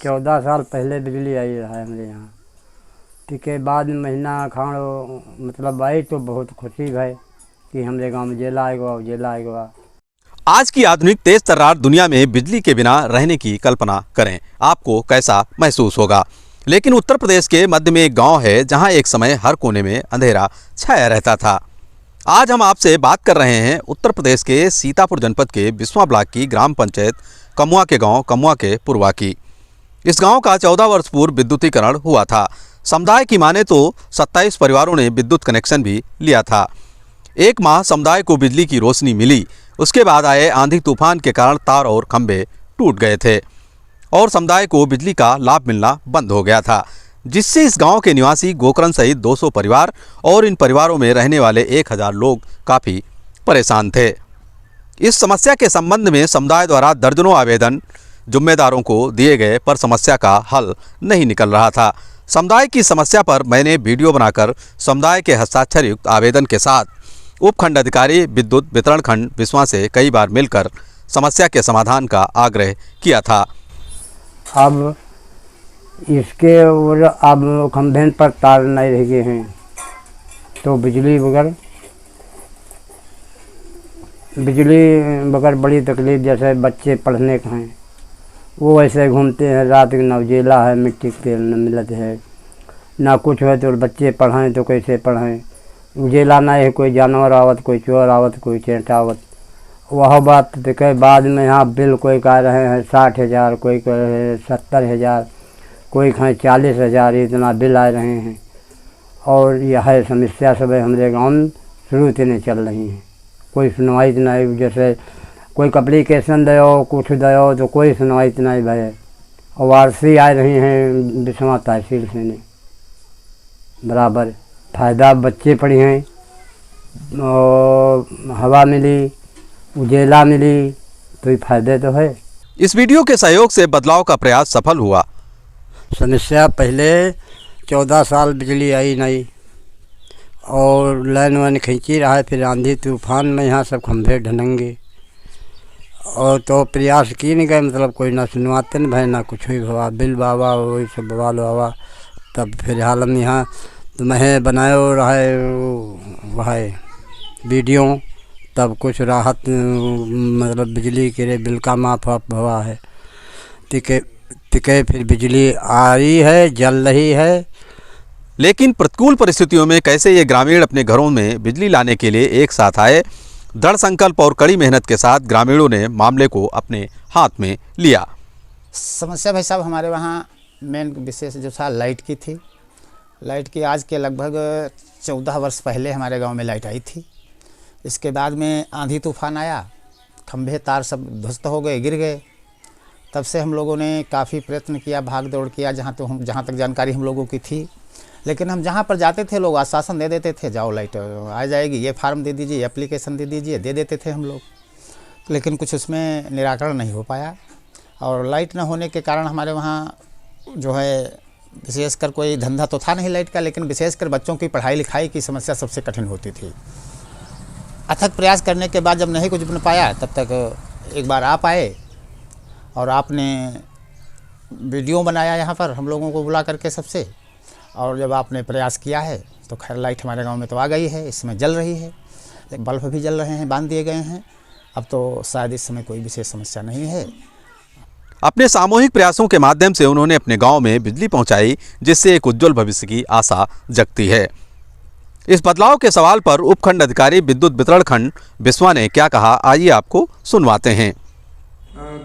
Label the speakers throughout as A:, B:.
A: 14 साल पहले बिजली आई है हमारे यहाँ। ठीक है, बाद में महीना खाण मतलब आई तो बहुत खुशी है कि हमारे गांव में उजेला आएगा।
B: आज की आधुनिक तेज तर्रार दुनिया में बिजली के बिना रहने की कल्पना करें, आपको कैसा महसूस होगा। लेकिन उत्तर प्रदेश के मध्य में एक गांव है जहां एक समय हर कोने में अंधेरा छाया रहता था। आज हम आपसे बात कर रहे हैं उत्तर प्रदेश के सीतापुर जनपद के बिस्वा ब्लॉक की ग्राम पंचायत कमुआ के गांव कमुआ के पुरवा की। इस गांव का 14 वर्ष पूर्व विद्युतीकरण हुआ था। समुदाय की माने तो 27 परिवारों ने विद्युत कनेक्शन भी लिया था। एक माह समुदाय को बिजली की रोशनी मिली। उसके बाद आए आंधी तूफान के कारण तार और खंभे टूट गए थे और समुदाय को बिजली का लाभ मिलना बंद हो गया था, जिससे इस गांव के निवासी गोकरण सहित 200 परिवार और इन परिवारों में रहने वाले 1000 लोग काफ़ी परेशान थे। इस समस्या के संबंध में समुदाय द्वारा दर्जनों आवेदन जिम्मेदारों को दिए गए, पर समस्या का हल नहीं निकल रहा था। समुदाय की समस्या पर मैंने वीडियो बनाकर समुदाय के हस्ताक्षर युक्त आवेदन के साथ उपखंड अधिकारी विद्युत वितरण खंड बिस्वा से कई बार मिलकर समस्या के समाधान का आग्रह किया था।
A: अब इसके और अब खंभे पर तार नहीं रह गए हैं तो बिजली बगैर बड़ी तकलीफ। जैसे बच्चे पढ़ने के हैं वो ऐसे घूमते हैं, रात के ना उजेला है, मिट्टी के तेल न मिलत है, ना कुछ है तो बच्चे पढ़ें तो कैसे पढ़ें। उजेला ना है, कोई जानवर आवत, कोई चोर आवत, कोई चेंट आवत। वह बात देखे बाद में यहाँ बिल कोई कह रहे हैं 60,000, कोई कह रहे हैं 70,000, कोई कहें 40,000, इतना बिल आ रहे हैं। और यह समस्या सब हमारे गाँव में शुरू से नहीं चल रही हैं। कोई सुनवाई नहीं, जैसे कोई एप्लीकेशन दो कुछ दो तो कोई सुनवाई नहीं भय। और आरसी आ रही हैं बिस्वा तहसील से नहीं बराबर। फ़ायदा बच्चे पढ़े हैं और हवा मिली, उजेला मिली, तो ये फायदे तो है।
B: इस वीडियो के सहयोग से बदलाव का प्रयास सफल हुआ।
A: समस्या पहले 14 साल बिजली आई नहीं और लाइन वाइन खींची रहा है, फिर आंधी तूफान में यहाँ सब खंभे ढनेंगे और तो प्रयास की नहीं गए, मतलब कोई ना सुनवाते न भाई, ना कुछ हुई भवा बिल बाबा वही सब बवाल बाबा। तब फिर हाल हम यहाँ तो मैं बनाए रहे वह वीडियो, तब कुछ राहत मतलब बिजली के बिल का माफ हुआ है। तिके फिर बिजली आ रही है, जल रही है।
B: लेकिन प्रतिकूल परिस्थितियों में कैसे ये ग्रामीण अपने घरों में बिजली लाने के लिए एक साथ आए। दृढ़ संकल्प और कड़ी मेहनत के साथ ग्रामीणों ने मामले को अपने हाथ में लिया।
C: समस्या भाई साहब हमारे वहाँ मेन विशेष जो था लाइट की थी। लाइट की आज के लगभग 14 वर्ष पहले हमारे गांव में लाइट आई थी। इसके बाद में आंधी तूफान आया, खंभे तार सब ध्वस्त हो गए, गिर गए। तब से हम लोगों ने काफ़ी प्रयत्न किया, भाग दौड़ किया, जहाँ तक जानकारी हम लोगों की थी। लेकिन हम जहाँ पर जाते थे लोग आश्वासन दे देते थे, जाओ लाइट आ जाएगी, ये फार्म दे दीजिए, एप्लीकेशन दे दीजिए, दे देते थे हम लोग। लेकिन कुछ उसमें निराकरण नहीं हो पाया। और लाइट न होने के कारण हमारे वहाँ जो है विशेषकर कोई धंधा तो था नहीं लाइट का, लेकिन विशेषकर बच्चों की पढ़ाई लिखाई की समस्या सबसे कठिन होती थी। अथक प्रयास करने के बाद जब नहीं कुछ बन पाया, तब तक एक बार आप आए और आपने वीडियो बनाया यहाँ पर हम लोगों को बुला करके सबसे। और जब आपने प्रयास किया है तो खैर लाइट हमारे गांव में तो आ गई है, इसमें जल रही है, बल्ब भी जल रहे हैं, बांध दिए गए हैं। अब तो शायद इस समय कोई विशेष समस्या नहीं है।
B: अपने सामूहिक प्रयासों के माध्यम से उन्होंने अपने गांव में बिजली पहुंचाई, जिससे एक उज्जवल भविष्य की आशा जगती है। इस बदलाव के सवाल पर उपखंड अधिकारी विद्युत वितरण खंड बिस्वा ने क्या कहा, आइए आपको सुनवाते हैं।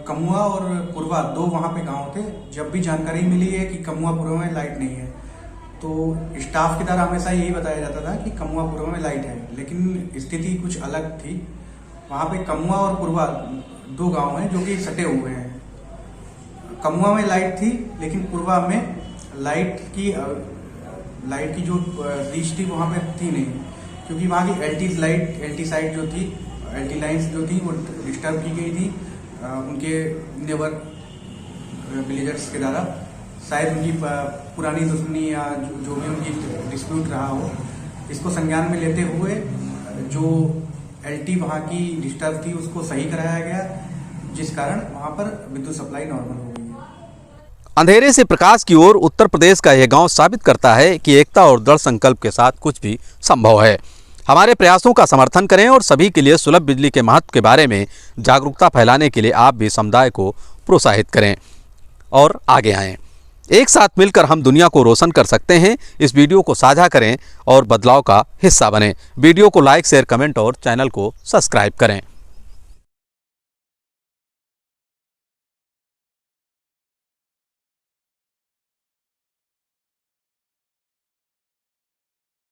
D: कमुआ और पुरवा दो वहाँ पे गांव थे। जब भी जानकारी मिली है कि कमुआ पुरवा में लाइट नहीं है तो स्टाफ की तरह हमेशा यही बताया जाता था कि कमुआ पुरवा में लाइट है, लेकिन स्थिति कुछ अलग थी। वहाँ पे कमुआ और पुरवा दो गांव हैं जो कि सटे हुए हैं। कमुआ में लाइट थी लेकिन पुरवा में लाइट की जो रीच थी वहाँ पे थी नहीं, क्योंकि वहाँ की एलटी साइट जो थी, एलटी लाइन्स जो थी वो डिस्टर्ब की गई थी उनके नेबर विलेजर्स के द्वारा। शायद उनकी पुरानी दुश्मनी या जो भी उनकी डिस्प्यूट रहा हो, इसको संज्ञान में लेते हुए जो एलटी वहाँ की डिस्टर्ब थी उसको सही कराया गया, जिस कारण वहाँ पर विद्युत सप्लाई नॉर्मल हो गई है।
B: अंधेरे से प्रकाश की ओर उत्तर प्रदेश का यह गांव साबित करता है कि एकता और दृढ़ संकल्प के साथ कुछ भी संभव है। हमारे प्रयासों का समर्थन करें और सभी के लिए सुलभ बिजली के महत्व के बारे में जागरूकता फैलाने के लिए आप भी समुदाय को प्रोत्साहित करें और आगे आएं। एक साथ मिलकर हम दुनिया को रोशन कर सकते हैं। इस वीडियो को साझा करें और बदलाव का हिस्सा बनें। वीडियो को लाइक, शेयर, कमेंट और चैनल को सब्सक्राइब करें।